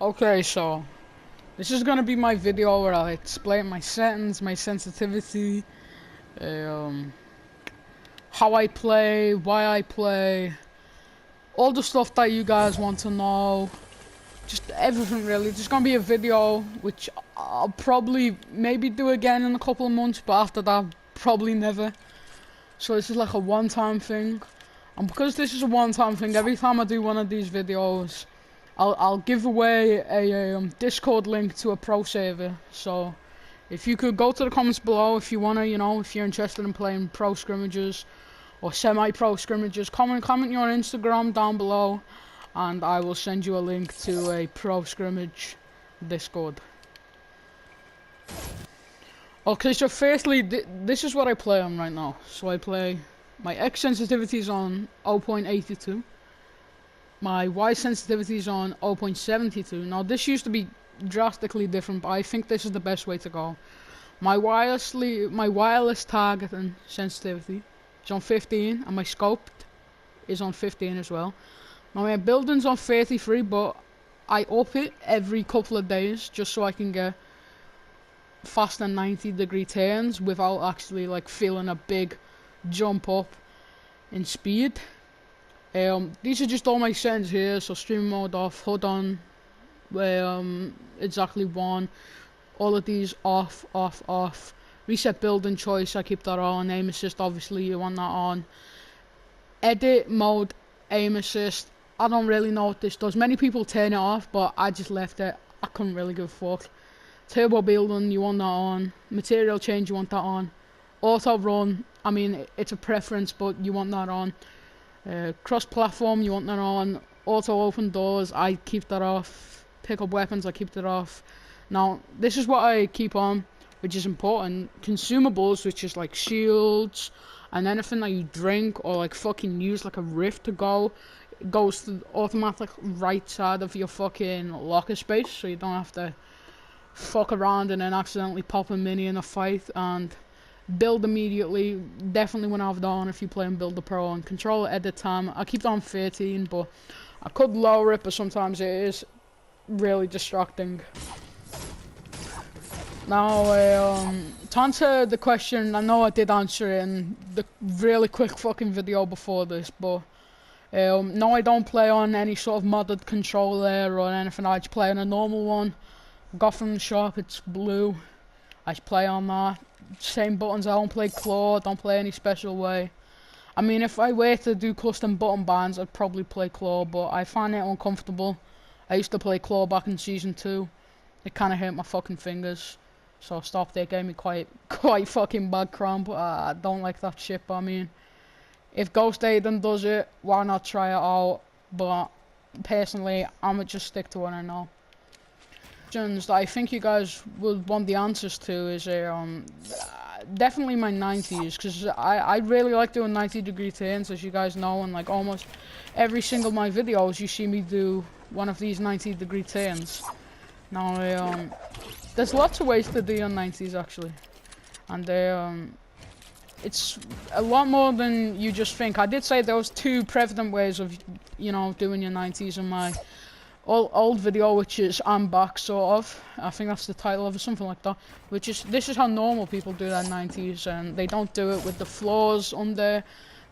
Okay, so this is gonna be my video where I explain my settings, my sensitivity, um, how I play, why I play, all the stuff that you guys want to know, just everything really. There's gonna be a video which I'll probably maybe do again in a couple of months, but after that, probably never. So this is like a one-time thing, and because this is a one-time thing, every time I do one of these videos, I'll give away a Discord link to a pro server. So if you could go to the comments below if you wanna, if you're interested in playing pro scrimmages or semi-pro scrimmages, comment your Instagram down below, and I will send you a link to a pro scrimmage Discord. Okay, so firstly, this is what I play on right now. So I play, my X sensitivity is on 0.82. My Y sensitivity is on 0.72. Now this used to be drastically different, but I think this is the best way to go. My wireless targeting sensitivity is on 15, and my scope is on 15 as well. Now my building's on 33, but I up it every couple of days just so I can get faster 90-degree turns without actually like feeling a big jump up in speed. These are just all my settings here. So stream mode off, HUD on, exactly 1. All of these off, off, off. Reset building choice, I keep that on. Aim assist, obviously you want that on. Edit mode, aim assist. I don't really know what this does. Many people turn it off, but I just left it. I couldn't really give a fuck. Turbo building, you want that on. Material change, you want that on. Auto run, I mean it's a preference, but you want that on. Cross platform, you want that on. Auto open doors, I keep that off. Pick up weapons, I keep that off. Now this is what I keep on, which is important. Consumables, which is like shields and anything that you drink or like fucking use like a rift to go, it goes to the automatic right side of your fucking locker space, so you don't have to fuck around and then accidentally pop a mini in a fight. And build immediately, definitely when I have that on if you play and build the pro. And control edit time, I keep that on 13, but I could lower it, but sometimes it is really distracting. Now to answer the question, I know I did answer it in the really quick fucking video before this, but no, I don't play on any sort of modded controller or anything. I just play on a normal one. Got from the shop, it's blue. I just play on that. Same buttons, I don't play claw, don't play any special way. I mean, if I were to do custom button bands, I'd probably play claw, but I find it uncomfortable. I used to play claw back in season 2. It kinda hurt my fucking fingers, so I stopped. It gave me quite fucking bad cramp. I don't like that shit, but I mean, if Ghost Aiden does it, why not try it out? But personally, I'ma just stick to what I know. That I think you guys would want the answers to is definitely my 90s, because I really like doing 90-degree turns, as you guys know, and like almost every single my videos you see me do one of these 90-degree turns. Now there's lots of ways to do your 90s actually, and it's a lot more than you just think. I did say there was 2 prevalent ways of doing your 90s in my old video, which is I'm back, sort of. I think that's the title of it, something like that. This is how normal people do their 90s, and they don't do it with the floors under.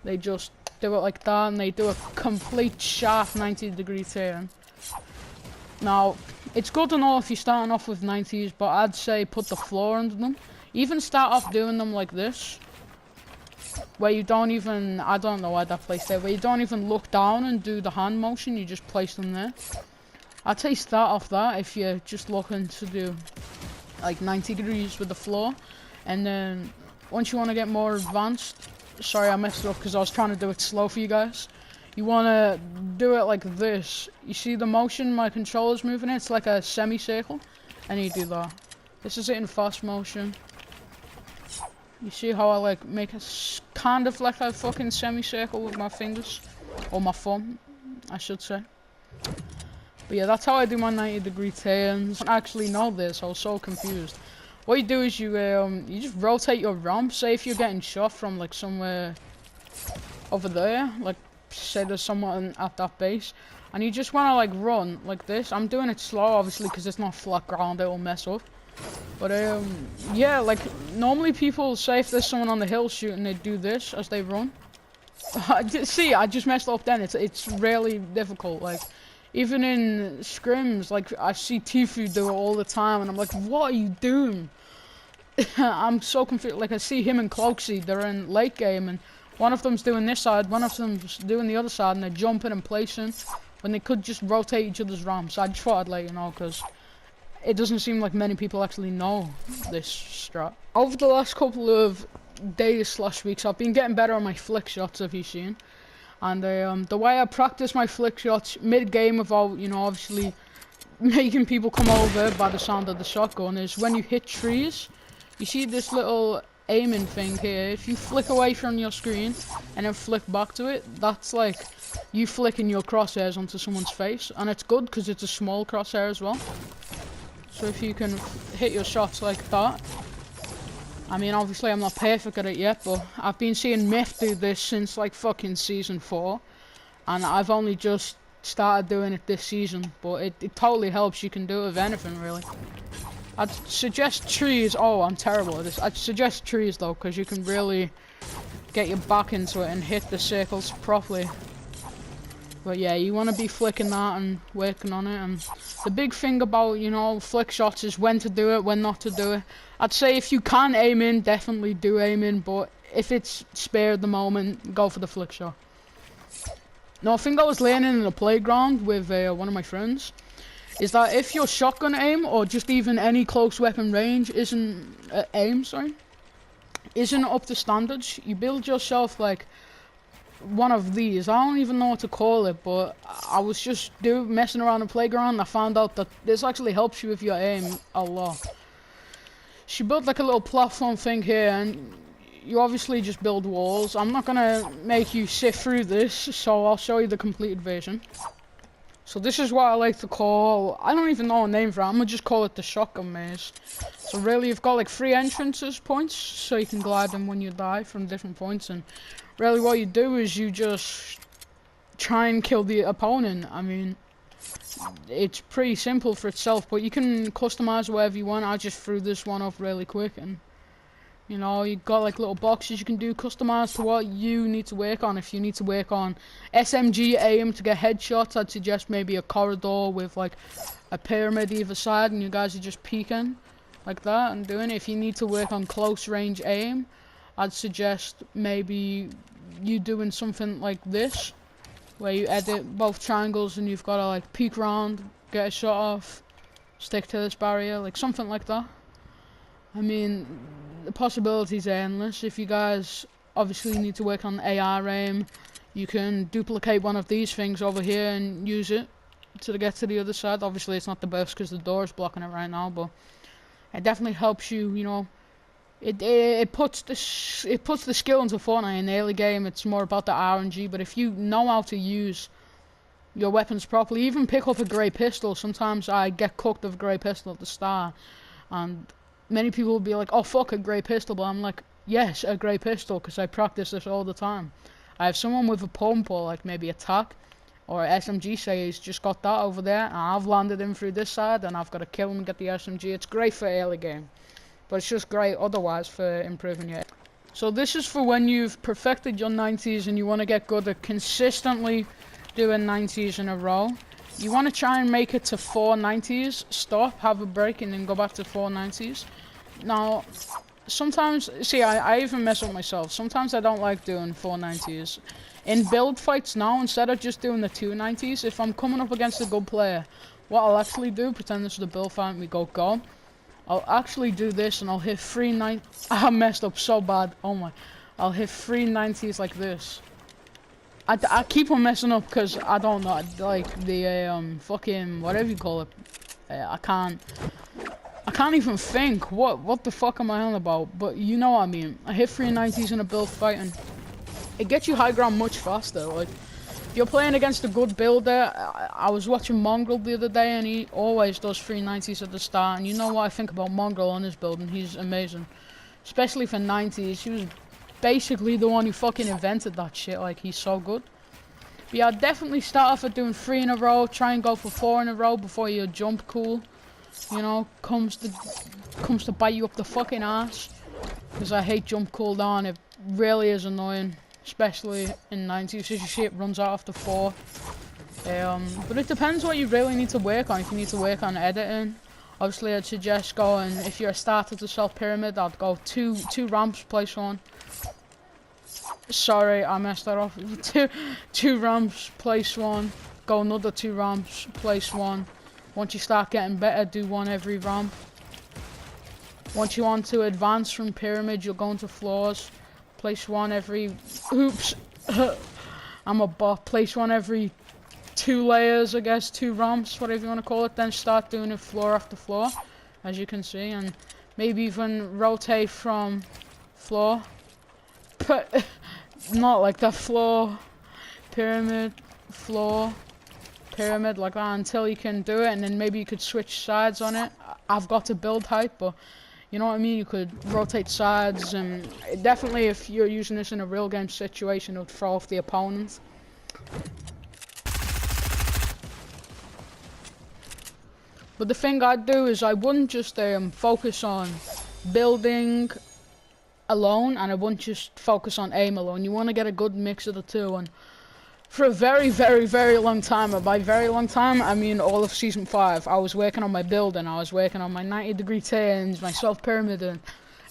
They just do it like that, and they do a complete sharp 90-degree turn. Now, it's good and all if you're starting off with 90s, but I'd say put the floor under them. Even start off doing them like this, where you don't even, I don't know why that place there, where you don't even look down and do the hand motion, you just place them there. I'd say start off that if you're just looking to do like 90 degrees with the floor, and then once you want to get more advanced, sorry I messed it up because I was trying to do it slow for you guys. You want to do it like this. You see the motion my controller's moving in? It's like a semicircle, and you do that. This is it in fast motion. You see how I like make a kind of like a fucking semicircle with my fingers, or my thumb, I should say. But yeah, that's how I do my 90-degree turns. I don't actually know this, I was so confused. What you do is you just rotate your ramp. Say if you're getting shot from like somewhere over there, like say there's someone at that base, and you just want to like run like this. I'm doing it slow, obviously, because it's not flat ground, it'll mess up. But yeah, like normally people say if there's someone on the hill shooting, they do this as they run. See, I just messed up then. It's really difficult. Like even in scrims, like I see Tfue do it all the time, and I'm like, what are you doing? I'm so confused. Like I see him and Cloaksy, they're in late game, and one of them's doing this side, one of them's doing the other side, and they're jumping and placing when they could just rotate each other's ramps. So I just thought I'd let you know, because it doesn't seem like many people actually know this strat. Over the last couple of days/weeks, I've been getting better on my flick shots, if you've seen. And the way I practice my flick shots mid-game without, you know, obviously making people come over by the sound of the shotgun is when you hit trees, you see this little aiming thing here. If you flick away from your screen and then flick back to it, that's like you flicking your crosshairs onto someone's face. And it's good because it's a small crosshair as well. So if you can hit your shots like that, I mean, obviously I'm not perfect at it yet, but I've been seeing Myth do this since like fucking season 4, and I've only just started doing it this season, but it totally helps. You can do it with anything, really. I'd suggest trees. Oh, I'm terrible at this. I'd suggest trees though, because you can really get your back into it and hit the circles properly. But yeah, you want to be flicking that and working on it. And the big thing about, you know, flick shots is when to do it, when not to do it. I'd say if you can aim in, definitely do aim in. But if it's spare at the moment, go for the flick shot. Now, a thing I was learning in the playground with one of my friends is that if your shotgun aim, or just even any close weapon range, isn't up to standards, you build yourself like one of these. I don't even know what to call it, but I was just messing around the playground, and I found out that this actually helps you with your aim a lot. She built like a little platform thing here, and you obviously just build walls. I'm not gonna make you sift through this, so I'll show you the completed version. So this is what I like to call, I don't even know a name for it, I'm gonna just call it the shotgun maze. So really you've got like 3 entrances points, so you can glide them when you die from different points, and really what you do is you just try and kill the opponent. I mean, it's pretty simple for itself, but you can customize whatever you want. I just threw this one up really quick, and you know, you got like little boxes you can do, customize to what you need to work on. If you need to work on SMG aim to get headshots, I'd suggest maybe a corridor with like a pyramid either side, and you guys are just peeking like that and doing it. If you need to work on close range aim, I'd suggest maybe you doing something like this, where you edit both triangles and you've got to like peek around, get a shot off, stick to this barrier, like something like that. I mean, the possibilities are endless. If you guys obviously need to work on AR aim, you can duplicate one of these things over here and use it to get to the other side. Obviously it's not the best because the door is blocking it right now, but it definitely helps you, you know. It puts the skill into Fortnite. In the early game it's more about the RNG, but if you know how to use your weapons properly, even pick up a grey pistol. Sometimes I get cooked with a grey pistol at the start, and many people will be like, oh fuck, a grey pistol, but I'm like, yes, a grey pistol, because I practice this all the time. I have someone with a pump or like maybe a tac or SMG, say he's just got that over there, and I've landed him through this side, and I've got to kill him and get the SMG. It's great for early game, but it's just great otherwise for improving your. So this is for when you've perfected your 90s and you want to get good at consistently doing 90s in a row. You want to try and make it to 4 90s, stop, have a break, and then go back to 4 90s. Now, sometimes, see, I even mess up myself. Sometimes I don't like doing 4 90s. In build fights now, instead of just doing the 2 90s, if I'm coming up against a good player, what I'll actually do, pretend this is the build fight and we go, I'll actually do this and I'll hit 3 90s. I messed up so bad. Oh my. I'll hit 3 90s like this. I keep on messing up because I don't know, like the fucking whatever you call it. I can't even think what the fuck am I on about, but you know what I mean. I hit 3 90s in a build fight and it gets you high ground much faster. Like if you're playing against a good builder, I was watching Mongrel the other day and he always does 3 90s at the start, and you know what I think about Mongrel on his build, and he's amazing, especially for 90s. He was basically the one who fucking invented that shit. Like, he's so good. But yeah, definitely start off at doing 3 in a row. Try and go for 4 in a row before your jump cool, you know, comes to bite you up the fucking ass. Because I hate jump cooldown. It really is annoying, especially in 90s. As you see, it runs out after 4. But it depends what you really need to work on. If you need to work on editing, obviously I'd suggest going, if you're a starter to self pyramid, I'd go two ramps, place 1. Sorry, I messed that up. two ramps, place 1. Go another 2 ramps, place 1. Once you start getting better, do 1 every ramp. Once you want to advance from pyramid, you'll go into floors. Place 1 every... Oops. I'm a bot. Place 1 every 2 layers, I guess. 2 ramps, whatever you want to call it. Then start doing it floor after floor, as you can see. And maybe even rotate from floor. But not like that. Floor, pyramid, floor, pyramid, like that, until you can do it. And then maybe you could switch sides on it. I've got to build height, but... You know what I mean? You could rotate sides, and definitely if you're using this in a real game situation, it would throw off the opponent. But the thing I'd do is I wouldn't just focus on building alone, and I wouldn't just focus on aim alone. You want to get a good mix of the two, and for a very, very, very long time, and by very long time, I mean all of Season 5, I was working on my building, I was working on my 90-degree turns, my self-pyramid, and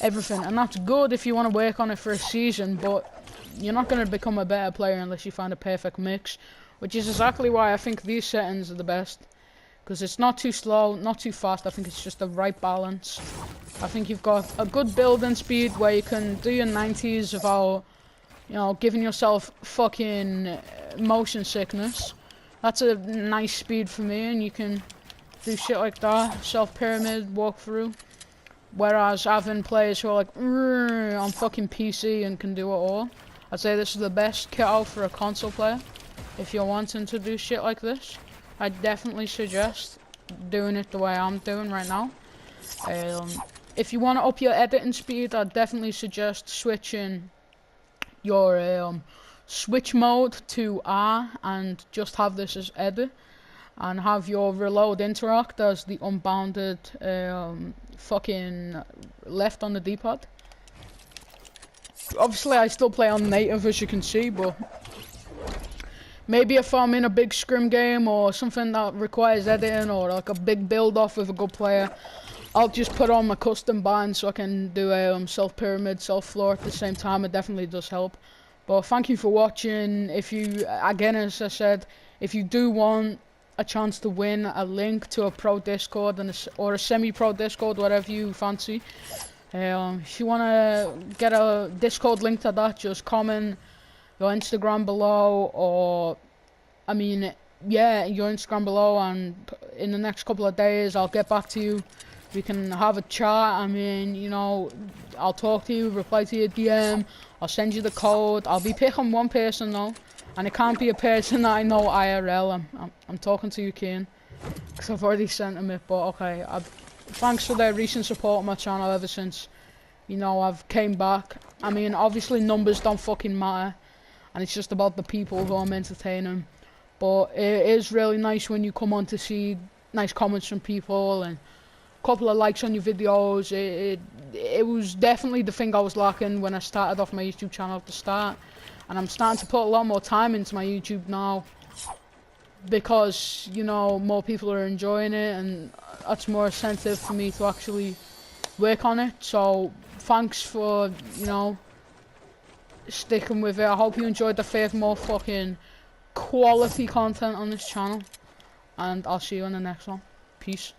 everything. And that's good if you want to work on it for a season, but you're not going to become a better player unless you find a perfect mix, which is exactly why I think these settings are the best. Because it's not too slow, not too fast, I think it's just the right balance. I think you've got a good building speed where you can do your 90s without... You know, giving yourself fucking motion sickness. That's a nice speed for me, and you can do shit like that. Self-pyramid, walk through. Whereas having players who are like, on fucking PC and can do it all. I'd say this is the best kit out for a console player. If you're wanting to do shit like this, I definitely suggest doing it the way I'm doing right now. If you want to up your editing speed, I'd definitely suggest switching your switch mode to R and just have this as edit, and have your reload interact as the unbounded fucking left on the D-pad. Obviously I still play on native, as you can see, but maybe if I'm in a big scrim game or something that requires editing, or like a big build off with a good player, I'll just put on my custom bind so I can do a self-pyramid, self-floor at the same time. It definitely does help. But thank you for watching. If you, again, as I said, if you do want a chance to win a link to a pro Discord or a semi-pro Discord, whatever you fancy, if you want to get a Discord link to that, just comment your Instagram below, or, I mean, yeah, your Instagram below, and in the next couple of days I'll get back to you. We can have a chat. I mean, you know, I'll talk to you, reply to your DM, I'll send you the code. I'll be picking one person though, and it can't be a person that I know IRL. I'm talking to you, Kane, because I've already sent him it. But okay, thanks for their recent support on my channel ever since, you know, I've came back. I mean, obviously numbers don't fucking matter, and it's just about the people who I'm entertaining. But it is really nice when you come on to see nice comments from people and couple of likes on your videos. It was definitely the thing I was lacking when I started off my YouTube channel at the start, and I'm starting to put a lot more time into my YouTube now because, you know, more people are enjoying it, and that's more incentive for me to actually work on it. So thanks for, you know, sticking with it. I hope you enjoyed the fifth more fucking quality content on this channel, and I'll see you in the next one. Peace.